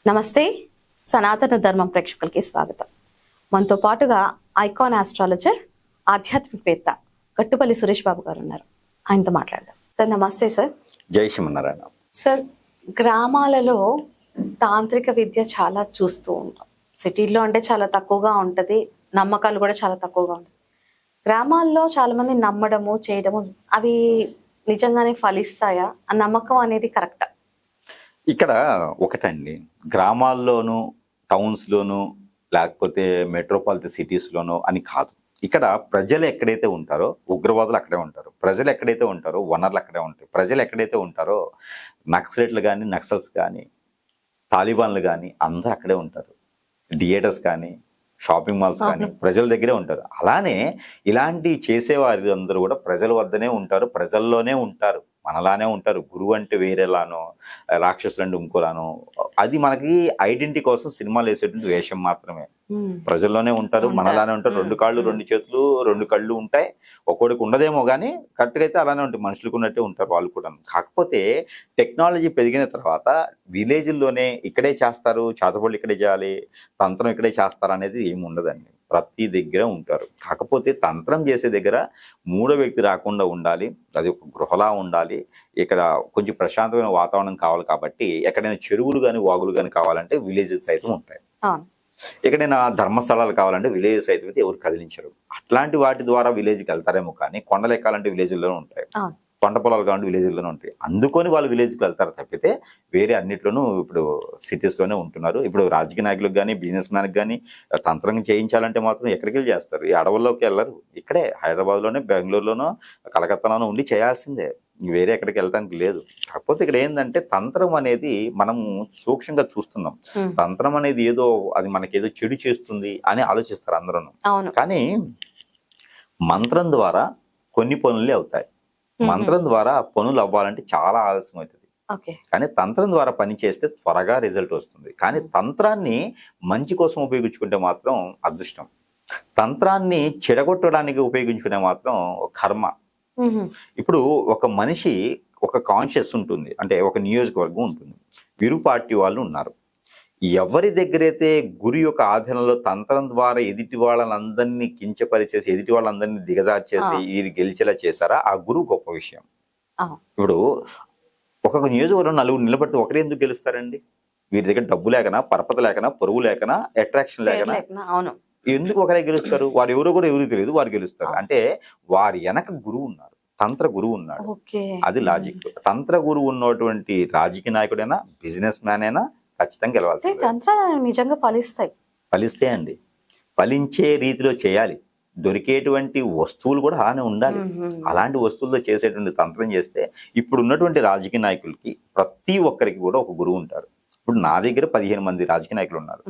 నమస్తే, సనాతన ధర్మం ప్రేక్షకులకి స్వాగతం. మనతో పాటుగా ఐకాన్ ఆస్ట్రాలజర్, ఆధ్యాత్మికవేత్త గట్టుపల్లి సురేష్ బాబు గారు ఉన్నారు. ఆయనతో మాట్లాడదాం. సార్ నమస్తే. సార్ జై శ్రీమన్నారాయణ. సార్, గ్రామాలలో తాంత్రిక విద్య చాలా చూస్తూ ఉంటాం. సిటీల్లో అంటే చాలా తక్కువగా ఉంటుంది, నమ్మకాలు కూడా చాలా తక్కువగా ఉంటాయి. గ్రామాల్లో చాలా మంది నమ్మడము చేయడము, అవి నిజంగానే ఫలిస్తాయా? ఆ నమ్మకం అనేది కరెక్టా? ఇక్కడ ఒకటండి, గ్రామాల్లోనూ టౌన్స్లోనూ లేకపోతే మెట్రోపాలిటన్ సిటీస్లోనూ అని కాదు. ఇక్కడ ప్రజలు ఎక్కడైతే ఉంటారో ఉగ్రవాదులు అక్కడే ఉంటారు, ప్రజలు ఎక్కడైతే ఉంటారో వనరులు అక్కడే ఉంటాయి, ప్రజలు ఎక్కడైతే ఉంటారో నక్సలైట్లు కానీ నక్సల్స్ కానీ తాలిబాన్లు కానీ అందరూ అక్కడే ఉంటారు, థియేటర్స్ కానీ షాపింగ్ మాల్స్ కానీ ప్రజల దగ్గరే ఉంటారు. అలానే ఇలాంటి చేసేవారు అందరూ కూడా ప్రజల వద్దనే ఉంటారు, ప్రజల్లోనే ఉంటారు, మనలానే ఉంటారు. గురువు అంటే వేరేలానో, రాక్షసులు అంటే ఇంకోలానో, అది మనకి ఐడెంటిటీ కోసం సినిమాలు వేసేటువంటి వేషం మాత్రమే. ప్రజల్లోనే ఉంటారు, మనలానే ఉంటారు. 2 కాళ్ళు 2 చేతులు 2 కళ్ళు ఉంటాయి. ఒక్కొక్కడికి ఉండదేమో కానీ కరెక్ట్గా అయితే అలానే ఉంటాయి, మనుషులకు ఉన్నట్టే ఉంటారు వాళ్ళు కూడా. కాకపోతే టెక్నాలజీ పెరిగిన తర్వాత విలేజ్ల్లోనే ఇక్కడే చేస్తారు, చేతబడులు ఇక్కడే చేయాలి, తంత్రం ఇక్కడే చేస్తారు అనేది ఏమి ఉండదండి. ప్రతి దగ్గర ఉంటారు. కాకపోతే తంత్రం చేసే దగ్గర మూడో వ్యక్తి రాకుండా ఉండాలి, అది ఒక గృహలా ఉండాలి. ఇక్కడ కొంచెం ప్రశాంతమైన వాతావరణం కావాలి. కాబట్టి ఎక్కడైనా చెరువులు కానీ వాగులు కానీ కావాలంటే విలేజెస్ సైతం ఉంటాయి. ఎక్కడైనా ధర్మస్థలాలు కావాలంటే విలేజెస్ అయితే ఎవరు కదిలించరు. అట్లాంటి వాటి ద్వారా విలేజ్కి వెళ్తారేమో కానీ కొండలు ఎక్కాలంటే విలేజ్లోనే ఉంటాయి, పంట పొలాలు కావాలంటే విలేజ్లోనే ఉంటాయి. అందుకొని వాళ్ళు విలేజ్కి వెళ్తారు తప్పితే వేరే అన్నిట్లోనూ ఇప్పుడు సిటీస్లోనే ఉంటున్నారు. ఇప్పుడు రాజకీయ నాయకులకు కానీ బిజినెస్ మ్యాన్కి కానీ తంత్రం చేయించాలంటే మాత్రం ఎక్కడికి వెళ్ళి చేస్తారు? ఈ అడవుల్లోకి వెళ్ళరు. ఇక్కడే హైదరాబాద్లోనే, బెంగళూరులోనో, కలకత్తాలోనో ఉండి చేయాల్సిందే, వేరే ఎక్కడికి వెళ్ళడానికి లేదు. కాకపోతే ఇక్కడ ఏంటంటే తంత్రం అనేది మనము సూక్ష్మంగా చూస్తున్నాం. తంత్రం అనేది ఏదో అది మనకేదో చెడు చేస్తుంది అని ఆలోచిస్తారు అందరూ. కానీ మంత్రం ద్వారా కొన్ని పనులే అవుతాయి. మంత్రం ద్వారా పనులు అవ్వాలంటే చాలా ఆలస్యం అవుతుంది. కానీ తంత్రం ద్వారా పని చేస్తే త్వరగా రిజల్ట్ వస్తుంది. కానీ తంత్రాన్ని మంచి కోసం ఉపయోగించుకుంటే మాత్రం అదృష్టం, తంత్రాన్ని చెడగొట్టడానికి ఉపయోగించుకునే మాత్రం కర్మ. ఇప్పుడు ఒక మనిషి ఒక కాన్షియస్ ఉంటుంది, అంటే ఒక నియోజకవర్గం ఉంటుంది, విరు పార్టీ వాళ్ళు ఉన్నారు. ఎవరి దగ్గరైతే గురు యొక్క ఆధీనంలో తంత్రం ద్వారా ఎదుటి వాళ్ళందరినీ కించపరిచేసి ఎదుటి వాళ్ళందరినీ దిగదార్చేసి వీరు గెలిచేలా చేశారా, ఆ గురువు గొప్ప విషయం. ఇప్పుడు ఒక నియోజకవర్గం 4 నిలబడితే ఒకరే ఎందుకు గెలుస్తారండి? వీరి దగ్గర డబ్బు లేకనా, పరపత లేకనా, పొరుగు లేకనా, అట్రాక్షన్ లేకనా, ఎందుకు ఒకరే గెలుస్తారు? వారు ఎవరో కూడా ఎవరికి తెలియదు, వారు గెలుస్తారు. అంటే వారి వెనక గురువు ఉన్నారు, తంత్ర గురువు ఉన్నాడు. అది లాజిక్. తంత్ర గురువు ఉన్నటువంటి రాజకీయ నాయకుడైనా బిజినెస్ మ్యాన్ అయినా ఖచ్చితంగా గెలవాల్సి. నిజంగా ఫలిస్తాయండి. ఫలించే రీతిలో చేయాలి. దొరికేటువంటి వస్తువులు కూడా అలానే ఉండాలి. అలాంటి వస్తువుల్లో చేసేటువంటి తంత్రం చేస్తే ఇప్పుడు ఉన్నటువంటి రాజకీయ నాయకులకి ప్రతి ఒక్కరికి కూడా ఒక గురువు ఉంటారు. ఇప్పుడు నా దగ్గర 15 మంది రాజకీయ నాయకులు ఉన్నారు.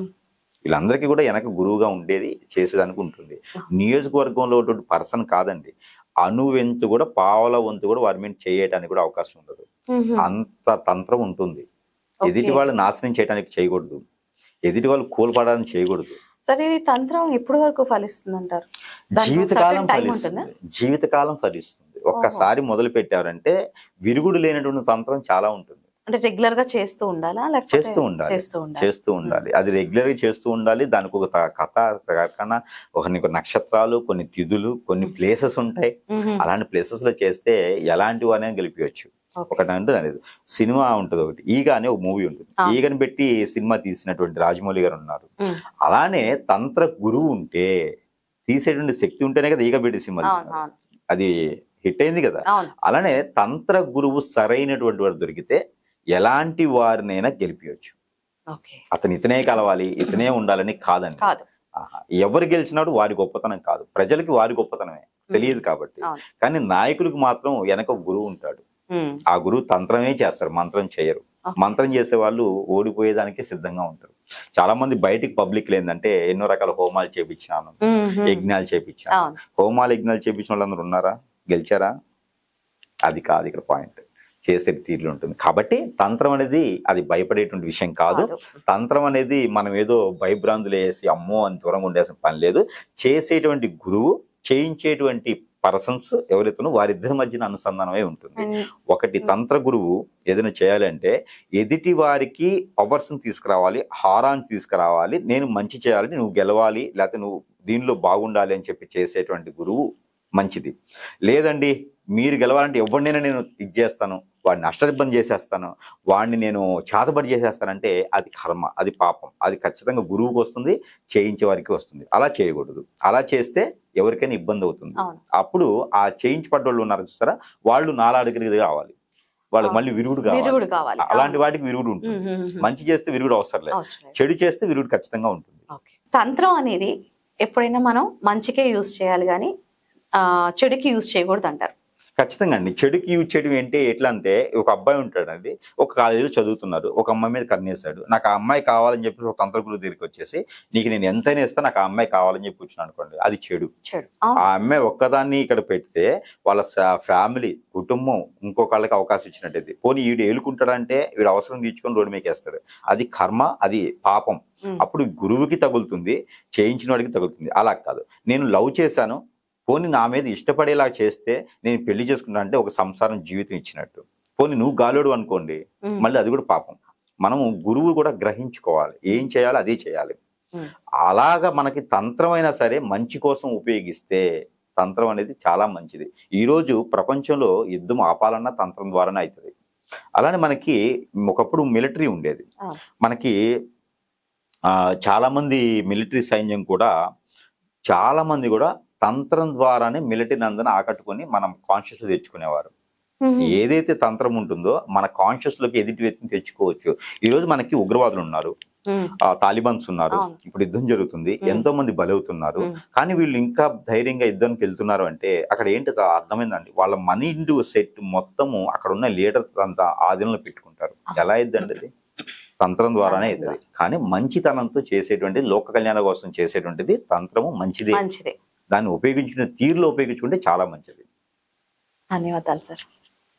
వీళ్ళందరికీ కూడా వెనక గురువుగా ఉండేది చేసేదానికి ఉంటుంది. నియోజకవర్గంలో ఉన్నటువంటి పర్సన్ కాదండి, అణువెంతు కూడా పావల వంతు కూడా వారి మీద చేయడానికి కూడా అవకాశం ఉండదు. అంత తంత్రం ఉంటుంది. ఎదుటి వాళ్ళు నాశనం చేయడానికి చేయకూడదు, ఎదుటి వాళ్ళు కోల్పడడానికి చేయకూడదు. సరే, ఇది తంత్రం ఎప్పటి వరకు ఫలిస్తుంది అంటారు? జీవితకాలం ఫలిస్తుంది. జీవితకాలం ఫలిస్తుంది. ఒక్కసారి మొదలు పెట్టారంటే విరుగుడు లేనటువంటి తంత్రం చాలా ఉంటుంది. అంటే రెగ్యులర్ గా చేస్తూ ఉండాలా? చేస్తూ ఉండాలి. అది రెగ్యులర్ గా చేస్తూ ఉండాలి. దానికి ఒక కథ, ఒక నక్షత్రాలు, కొన్ని తిథులు, కొన్ని ప్లేసెస్ ఉంటాయి. అలాంటి ప్లేసెస్ లో చేస్తే ఎలాంటి వారిని గెలిపించవచ్చు. ఒకటంటే అనేది సినిమా ఉంటుంది, ఒకటి ఈగ అనే ఒక మూవీ ఉంటుంది. ఈగని పెట్టి సినిమా తీసినటువంటి రాజమౌళి గారు ఉన్నారు. అలానే తంత్ర గురువు ఉంటే, తీసేటువంటి శక్తి ఉంటేనే కదా ఈగ పెట్టి సినిమా తీసినారు, అది హిట్ అయింది కదా. అలానే తంత్ర గురువు సరైనటువంటి వాడు దొరికితే ఎలాంటి వారినైనా గెలిపించవచ్చు. అతను ఇతనే కలవాలి, ఇతనే ఉండాలని కాదండి. ఎవరు గెలిచినాడు వారి గొప్పతనం కాదు, ప్రజలకి వారి గొప్పతనమే తెలియదు కాబట్టి. కానీ నాయకులకు మాత్రం వెనక గురువు ఉంటాడు. ఆ గురువు తంత్రమే చేస్తారు, మంత్రం చేయరు. మంత్రం చేసే వాళ్ళు ఓడిపోయేదానికే సిద్ధంగా ఉంటారు. చాలా మంది బయటికి పబ్లిక్ లేదంటే ఎన్నో రకాల హోమాలు చేపించాను, యజ్ఞాలు చేపించాను. హోమాలు యజ్ఞాలు చేపించిన వాళ్ళందరూ ఉన్నారా? గెలిచారా? అది కాదు ఇక్కడ పాయింట్. చేసే తీరులు ఉంటుంది. కాబట్టి తంత్రం అనేది అది భయపడేటువంటి విషయం కాదు. తంత్రం అనేది మనం ఏదో భయభ్రాంతులు వేసి అమ్మో అని దూరంగా ఉండేసిన పని లేదు. చేసేటువంటి గురువు, చేయించేటువంటి పర్సన్స్ ఎవరైతే వారిద్దరి మధ్యన అనుసంధానమై ఉంటుంది. And ఒకటి తంత్ర గురువు ఏదైనా చేయాలంటే ఎదుటి వారికి పవర్స్ తీసుకురావాలి, హారాన్ని తీసుకురావాలి, నేను మంచి చేయాలి, నువ్వు గెలవాలి, లేకపోతే నువ్వు దీనిలో బాగుండాలి అని చెప్పి చేసేటువంటి గురువు మంచిది. లేదండి మీరు గెలవాలంటే ఎవరినైనా నేను ఇది చేస్తాను, వాడిని అష్టదిబ్బం చేసేస్తాను, వాడిని నేను చేతబడి చేసేస్తానంటే అది కర్మ, అది పాపం, అది ఖచ్చితంగా గురువుకి వస్తుంది, చేయించే వారికి వస్తుంది. అలా చేయకూడదు. అలా చేస్తే ఎవరికైనా ఇబ్బంది అవుతుంది. అవును. అప్పుడు ఆ చేయించబడ్డ వాళ్ళు ఉన్నారు చూస్తారా, వాళ్ళు నాలాడికి కావాలి, వాళ్ళకి మళ్ళీ విరుగుడు విరుగుడు కావాలి. కావాలి. అలాంటి వాటికి విరుగుడు ఉంటుంది. మంచి చేస్తే విరుగుడు అవసరం లేదు, అవసరం లేదు. చెడు చేస్తే విరుగుడు ఖచ్చితంగా ఉంటుంది. ఓకే. తంత్రం అనేది ఎప్పుడైనా మనం మంచికే యూజ్ చేయాలి కానీ చెడుకి యూజ్ చేయకూడదు అంటారు. ఖచ్చితంగా అండి. చెడుకి యూజ్ చేయడం ఏంటి, ఎట్లా అంటే ఒక అబ్బాయి ఉంటాడండి, ఒక కాలేజీలో చదువుతున్నారు, ఒక అమ్మాయి మీద కన్నేశాడు, నాకు ఆ అమ్మాయి కావాలని చెప్పి ఒక తంత్రగురు దగ్గరికి వచ్చేసి నీకు నేను ఎంతైనా ఇస్తా, నాకు ఆ అమ్మాయి కావాలని చెప్పి కూర్చున్నాను అనుకోండి, అది చెడు. ఆ అమ్మాయి ఒక్కదాన్ని ఇక్కడ పెడితే వాళ్ళ ఫ్యామిలీ, కుటుంబం ఇంకొకళ్ళకి అవకాశం ఇచ్చినట్టయితే, పోనీ వీడు ఏలుకుంటాడంటే వీడు అవసరం తీర్చుకొని రోడ్డు మీకు వేస్తాడు, అది కర్మ, అది పాపం. అప్పుడు గురువుకి తగులుతుంది, చేయించిన వాడికి తగులుతుంది. అలా కాదు, నేను లవ్ చేశాను, పోనీ నా మీద ఇష్టపడేలా చేస్తే నేను పెళ్లి చేసుకున్నా అంటే ఒక సంసారం జీవితం ఇచ్చినట్టు. పోనీ నువ్వు గాలోడు అనుకోండి, మళ్ళీ అది కూడా పాపం. మనము గురువు కూడా గ్రహించుకోవాలి, ఏం చేయాలో అదే చేయాలి. అలాగా మనకి తంత్రం అయినా సరే మంచి కోసం ఉపయోగిస్తే తంత్రం అనేది చాలా మంచిది. ఈరోజు ప్రపంచంలో యుద్ధం ఆపాలన్నా తంత్రం ద్వారానే అవుతుంది. అలానే మనకి ఒకప్పుడు మిలిటరీ ఉండేది, మనకి చాలా మంది మిలిటరీ సైన్యం కూడా చాలా మంది కూడా తంత్రం ద్వారానే మిలిటరీ నందన ఆకట్టుకొని మనం కాన్షియస్ లో తెచ్చుకునేవారు. ఏదైతే తంత్రం ఉంటుందో మన కాన్షియస్ లోకి ఎదుటి వ్యక్తిని తెచ్చుకోవచ్చు. ఈ రోజు మనకి ఉగ్రవాదులు ఉన్నారు, తాలిబాన్స్ ఉన్నారు, ఇప్పుడు యుద్ధం జరుగుతుంది, ఎంతో మంది బలవుతున్నారు, కానీ వీళ్ళు ఇంకా ధైర్యంగా యుద్ధానికి వెళ్తున్నారు అంటే అక్కడ ఏంటి అర్థమైందండి, వాళ్ళ మైండ్ సెట్ మొత్తము అక్కడ ఉన్న లీడర్ అంతా ఆధీనంలో పెట్టుకుంటారు. ఎలా అయిద్దండి అది? తంత్రం ద్వారానే అవుతుంది. కానీ మంచితనంతో చేసేటువంటి లోక కళ్యాణ కోసం చేసేటువంటిది తంత్రము మంచిదే. దాన్ని ఉపయోగించిన తీరులో ఉపయోగించుకుంటే చాలా మంచిది. ధన్యవాదాలు సార్.